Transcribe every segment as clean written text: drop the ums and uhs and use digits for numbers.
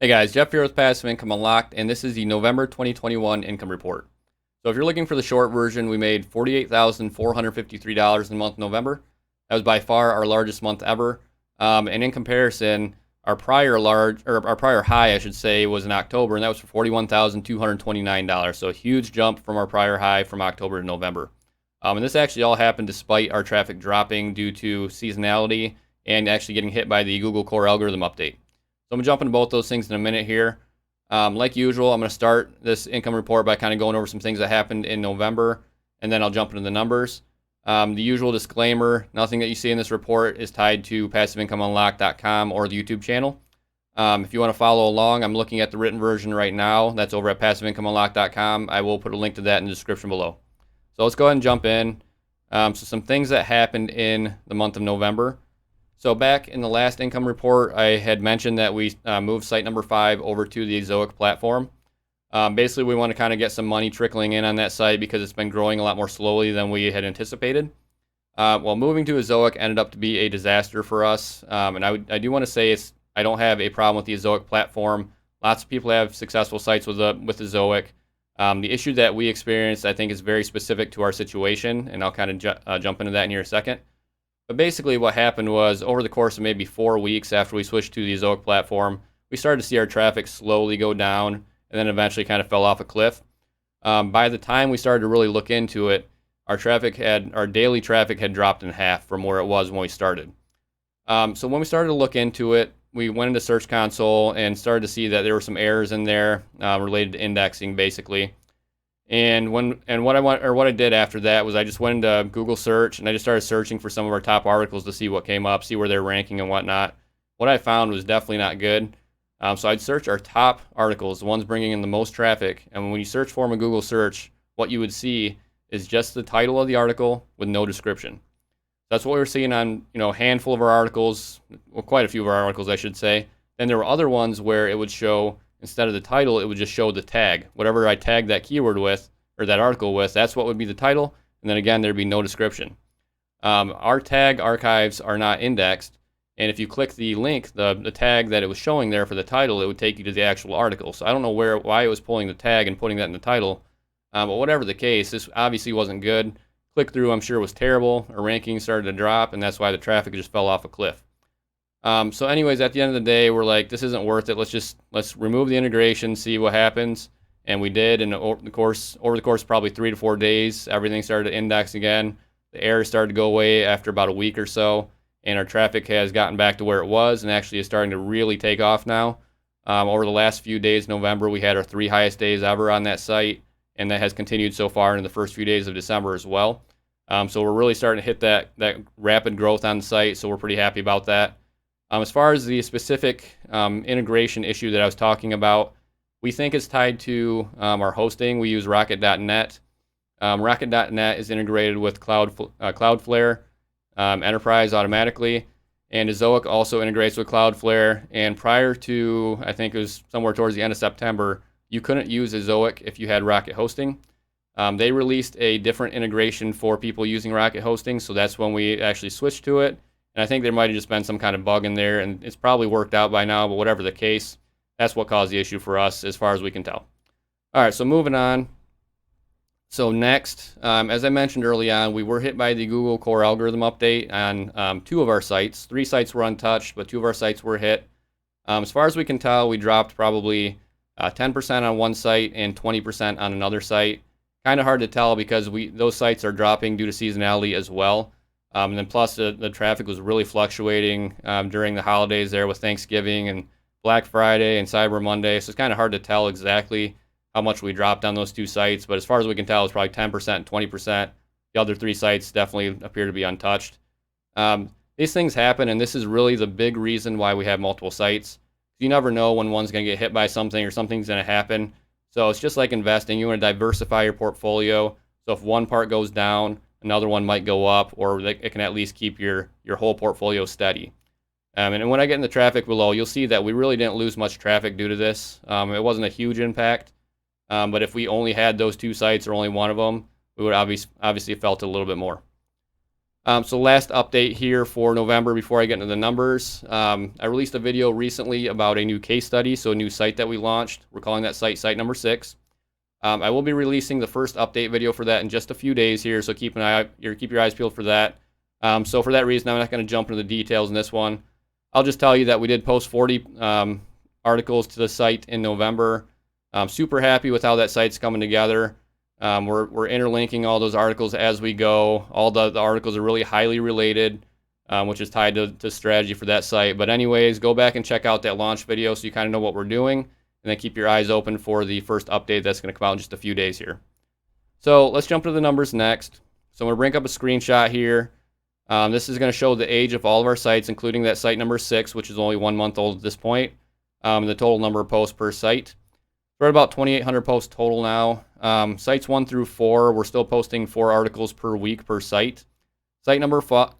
Hey guys, Jeff here with Passive Income Unlocked, and this is the November 2021 income report. So if you're looking for the short version, we made $48,453 in the month of November. That was by far our largest month ever. And in comparison, our prior high, I should say, was in October, and that was for $41,229. So a huge jump from our prior high from October to November. And this actually all happened despite our traffic dropping due to seasonality and actually getting hit by the Google core algorithm update. So I'm going to jump into both those things in a minute here. Like usual, I'm going to start this income report by kind of going over some things that happened in November, and then I'll jump into the numbers. The usual disclaimer, nothing that you see in this report is tied to passiveincomeunlocked.com or the YouTube channel. If you want to follow along, I'm looking at the written version right now. That's over at passiveincomeunlocked.com. I will put a link to that in the description below. So let's go ahead and jump in. So some things that happened in the month of November. So back in the last income report, I had mentioned that we moved site number 5 over to the Ezoic platform. Basically, we want to kind of get some money trickling in on that site because it's been growing a lot more slowly than we had anticipated. Well, moving to Ezoic ended up to be a disaster for us. And I do want to say I don't have a problem with the Ezoic platform. Lots of people have successful sites with Ezoic. The issue that we experienced, I think, is very specific to our situation, and I'll kind of jump into that in here in a second. But basically what happened was over the course of maybe 4 weeks after we switched to the Ezoic platform, we started to see our traffic slowly go down and then eventually kind of fell off a cliff. By the time we started to really look into it, our daily traffic had dropped in half from where it was when we started. So when we started to look into it, we went into Search Console and started to see that there were some errors in there related to indexing basically. And what I did after that was I just went into Google search and I just started searching for some of our top articles to see what came up, see where they're ranking and whatnot. What I found was definitely not good. So I'd search our top articles, the ones bringing in the most traffic. And when you search for them in Google search, what you would see is just the title of the article with no description. That's what we were seeing on a handful of our articles, well, quite a few of our articles, I should say. Then there were other ones where it would show, instead of the title, it would just show the tag. Whatever I tagged that keyword with, or that article with, that's what would be the title. And then again, there'd be no description. Our tag archives are not indexed. And if you click the link, the tag that it was showing there for the title, it would take you to the actual article. So I don't know why it was pulling the tag and putting that in the title. But whatever the case, this obviously wasn't good. Click through, I'm sure, was terrible. Our ranking started to drop, and that's why the traffic just fell off a cliff. So anyways, at the end of the day, we're like, this isn't worth it. Let's remove the integration, see what happens. And we did, and over the course of probably 3 to 4 days, everything started to index again. The errors started to go away after about a week or so, and our traffic has gotten back to where it was and actually is starting to really take off now. Over the last few days, November, we had our 3 highest days ever on that site, and that has continued so far in the first few days of December as well. So we're really starting to hit that rapid growth on the site, so we're pretty happy about that. As far as the specific integration issue that I was talking about, we think it's tied to our hosting. We use Rocket.net. Rocket.net is integrated with Cloudflare Enterprise automatically, and Ezoic also integrates with Cloudflare. And prior to, I think it was somewhere towards the end of September, you couldn't use Ezoic if you had Rocket hosting. They released a different integration for people using Rocket hosting, so that's when we actually switched to it. And I think there might have just been some kind of bug in there, and it's probably worked out by now, but whatever the case, that's what caused the issue for us as far as we can tell. All right, so moving on. So next, as I mentioned early on, we were hit by the Google core algorithm update on 2 of our sites. 3 sites were untouched, but 2 of our sites were hit. As far as we can tell, we dropped probably 10% on one site and 20% on another site. Kind of hard to tell because those sites are dropping due to seasonality as well. And then plus the traffic was really fluctuating during the holidays there with Thanksgiving and Black Friday and Cyber Monday. So it's kind of hard to tell exactly how much we dropped on those 2 sites. But as far as we can tell, it's probably 10% and 20%. The other 3 sites definitely appear to be untouched. These things happen, and this is really the big reason why we have multiple sites. You never know when one's going to get hit by something or something's going to happen. So it's just like investing. You want to diversify your portfolio. So if one part goes down, another one might go up, or it can at least keep your whole portfolio steady. And when I get in the traffic below, you'll see that we really didn't lose much traffic due to this. It wasn't a huge impact, but if we only had those 2 sites or only one of them, we would obviously felt it a little bit more. So last update here for November before I get into the numbers. I released a video recently about a new case study, so a new site that we launched. We're calling that site number 6. I will be releasing the first update video for that in just a few days here, so keep your eyes peeled for that. So for that reason, I'm not going to jump into the details in this one. I'll just tell you that we did post 40 articles to the site in November. I'm super happy with how that site's coming together. We're interlinking all those articles as we go. All the articles are really highly related, which is tied to strategy for that site. But anyways, go back and check out that launch video so you kind of know what we're doing. And then keep your eyes open for the first update that's going to come out in just a few days here. So let's jump to the numbers next. So I'm going to bring up a screenshot here. This is going to show the age of all of our sites, including that site number 6, which is only 1 month old at this point. The total number of posts per site. We're at about 2,800 posts total now. Sites 1 through 4, we're still posting 4 articles per week per site. Site number 5,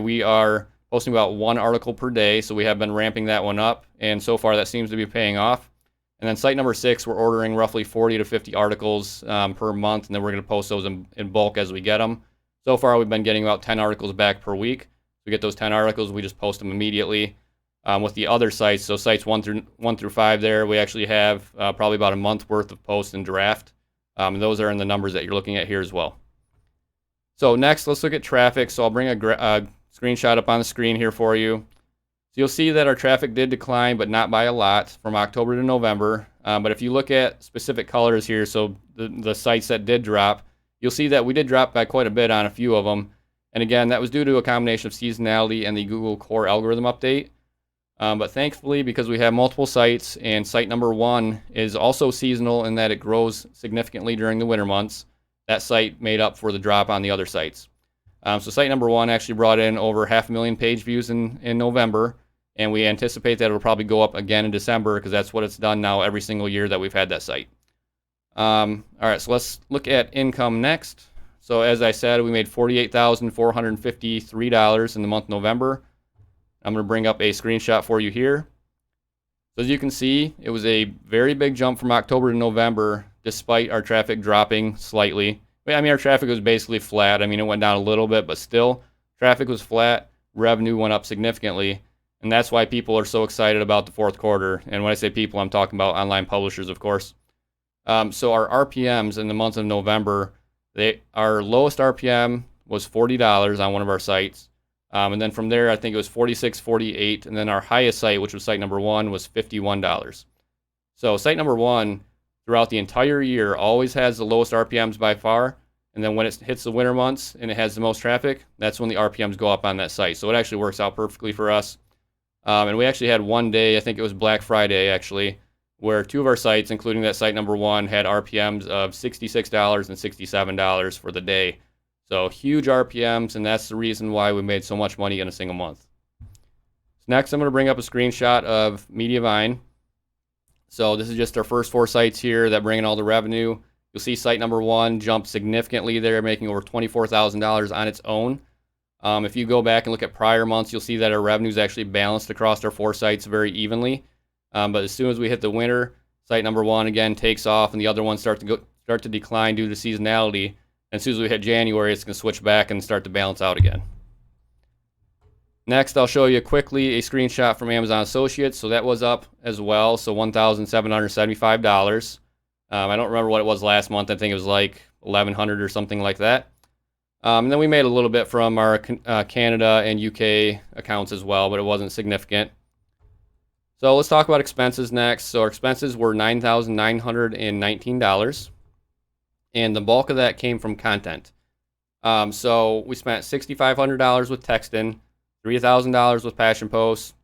we are posting about 1 article per day, so we have been ramping that one up, and so far that seems to be paying off. And then site number 6, we're ordering roughly 40 to 50 articles per month, and then we're going to post those in bulk as we get them. So far, we've been getting about 10 articles back per week. We get those 10 articles, we just post them immediately. With the other sites, so sites 1 through 5 there, we actually have probably about a month worth of posts in draft. And those are in the numbers that you're looking at here as well. So next, let's look at traffic. So I'll bring a screenshot up on the screen here for you. So you'll see that our traffic did decline, but not by a lot from October to November. But if you look at specific colors here, so the sites that did drop, you'll see that we did drop by quite a bit on a few of them. And again, that was due to a combination of seasonality and the Google core algorithm update. But thankfully, because we have multiple sites and site number 1 is also seasonal in that it grows significantly during the winter months, that site made up for the drop on the other sites. So site number 1 actually brought in over 500,000 page views in November, and we anticipate that it'll probably go up again in December because that's what it's done now every single year that we've had that site. All right, so let's look at income next. So as I said, we made $48,453 in the month of November. I'm going to bring up a screenshot for you here. So as you can see, it was a very big jump from October to November, despite our traffic dropping slightly. I mean, our traffic was basically flat. I mean, it went down a little bit, but still, traffic was flat. Revenue went up significantly, and that's why people are so excited about the fourth quarter. And when I say people, I'm talking about online publishers, of course. So our RPMs in the month of November, our lowest RPM was $40 on one of our sites. And then from there, I think it was $46, $48, and then our highest site, which was site number 1, was $51. So site number 1, throughout the entire year, always has the lowest RPMs by far, and then when it hits the winter months and it has the most traffic, that's when the RPMs go up on that site. So it actually works out perfectly for us. And we actually had one day, I think it was Black Friday actually, where 2 of our sites, including that site number 1, had RPMs of $66 and $67 for the day. So huge RPMs, and that's the reason why we made so much money in a single month. Next, I'm going to bring up a screenshot of Mediavine. So this is just our first 4 sites here that bring in all the revenue. You'll see site number 1 jump significantly there, making over $24,000 on its own. If you go back and look at prior months, you'll see that our revenue is actually balanced across our 4 sites very evenly. But as soon as we hit the winter, site number 1 again takes off, and the other ones start to decline due to seasonality. And as soon as we hit January, it's going to switch back and start to balance out again. Next, I'll show you quickly a screenshot from Amazon Associates. So that was up as well, so $1,775. I don't remember what it was last month. I think it was like $1,100 or something like that. And then we made a little bit from our Canada and UK accounts as well, but it wasn't significant. So let's talk about expenses next. So our expenses were $9,919. And the bulk of that came from content. So we spent $6,500 with texting, $3,000 with passion posts,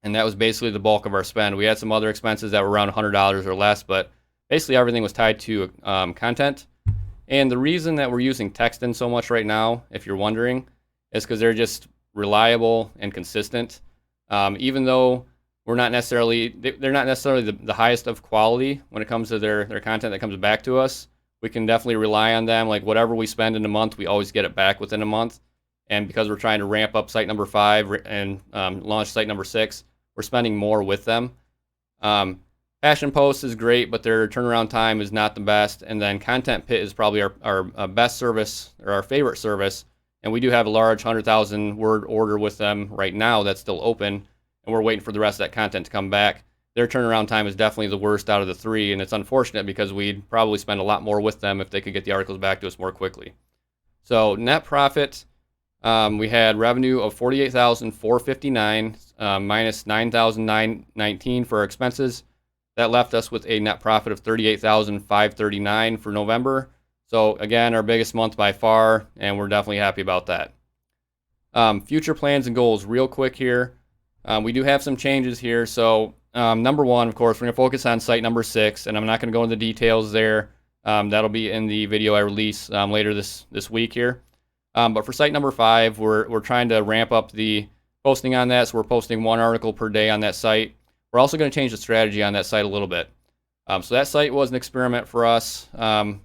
and that was basically the bulk of our spend. We had some other expenses that were around $100 or less, but basically everything was tied to content. And the reason that we're using texting so much right now, if you're wondering, is because they're just reliable and consistent. Even though they're not necessarily the highest of quality when it comes to their content that comes back to us. We can definitely rely on them. Like whatever we spend in a month, we always get it back within a month. And because we're trying to ramp up site number 5 and launch site number 6, we're spending more with them. Passion Post is great, but their turnaround time is not the best. And then Content Pit is probably our best service or our favorite service, And we do have a large 100,000 word order with them right now that's still open, and we're waiting for the rest of that content to come back. Their turnaround time is definitely the worst out of the three, and it's unfortunate because we'd probably spend a lot more with them if they could get the articles back to us more quickly. So net profit, we had revenue of $48,459 minus $9,919 for our expenses. That left us with a net profit of $38,539 for November. So again, our biggest month by far, and we're definitely happy about that. Future plans and goals real quick here. We do have some changes here. So number one, of course, we're going to focus on site number 6, and I'm not going to go into the details there. That'll be in the video I release later this week here. But for site number 5, we're trying to ramp up the posting on that, so we're posting 1 article per day on that site. We're also going to change the strategy on that site a little bit. So that site was an experiment for us.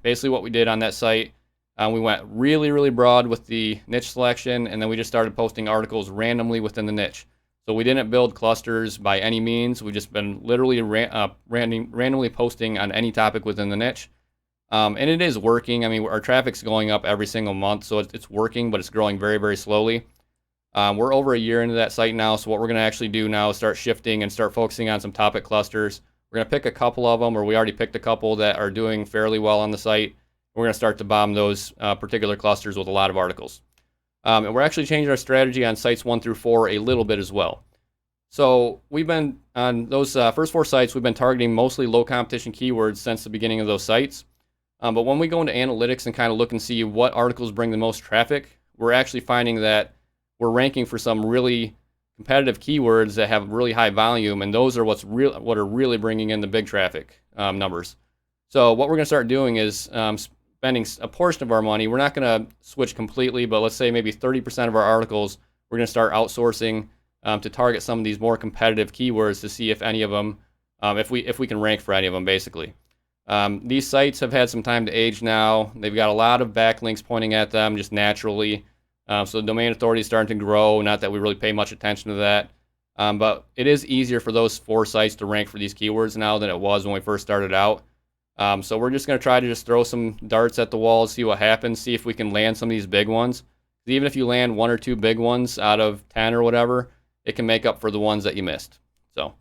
Basically what we did on that site, we went really, really broad with the niche selection, and then we just started posting articles randomly within the niche. So we didn't build clusters by any means. We've just been literally randomly posting on any topic within the niche. And it is working. I mean, our traffic's going up every single month, so it's working, but it's growing very, very slowly. We're over a year into that site now, so what we're going to actually do now is start shifting and start focusing on some topic clusters. We're going to pick a couple of them, or we already picked a couple that are doing fairly well on the site. We're going to start to bomb those particular clusters with a lot of articles. And we're actually changing our strategy on sites 1 through 4 a little bit as well. So we've been, on those first 4 sites, we've been targeting mostly low competition keywords since the beginning of those sites. But when we go into analytics and kind of look and see what articles bring the most traffic, we're actually finding that we're ranking for some really competitive keywords that have really high volume, and those are what are really bringing in the big traffic numbers. So what we're going to start doing is spending a portion of our money. We're not going to switch completely, but let's say maybe 30% of our articles we're going to start outsourcing to target some of these more competitive keywords to see if any of them, if we can rank for any of them, basically. These sites have had some time to age now. They've got a lot of backlinks pointing at them just naturally. So the domain authority is starting to grow. Not that we really pay much attention to that. But it is easier for those 4 sites to rank for these keywords now than it was when we first started out. So we're just going to try to just throw some darts at the wall, see what happens, see if we can land some of these big ones. Even if you land 1 or 2 big ones out of 10 or whatever, it can make up for the ones that you missed. So,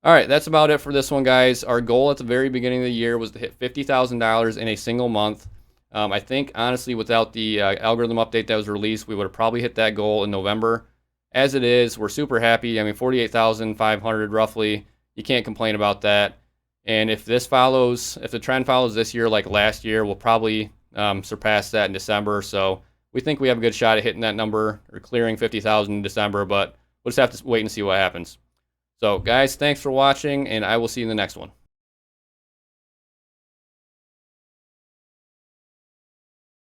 all right, that's about it for this one, guys. Our goal at the very beginning of the year was to hit $50,000 in a single month. I think, honestly, without the algorithm update that was released, we would have probably hit that goal in November. As it is, we're super happy. I mean, 48,500 roughly. You can't complain about that. And if this follows, if the trend follows this year like last year, we'll probably surpass that in December. So we think we have a good shot at hitting that number or clearing 50,000 in December, but we'll just have to wait and see what happens. So, guys, thanks for watching, and I will see you in the next one.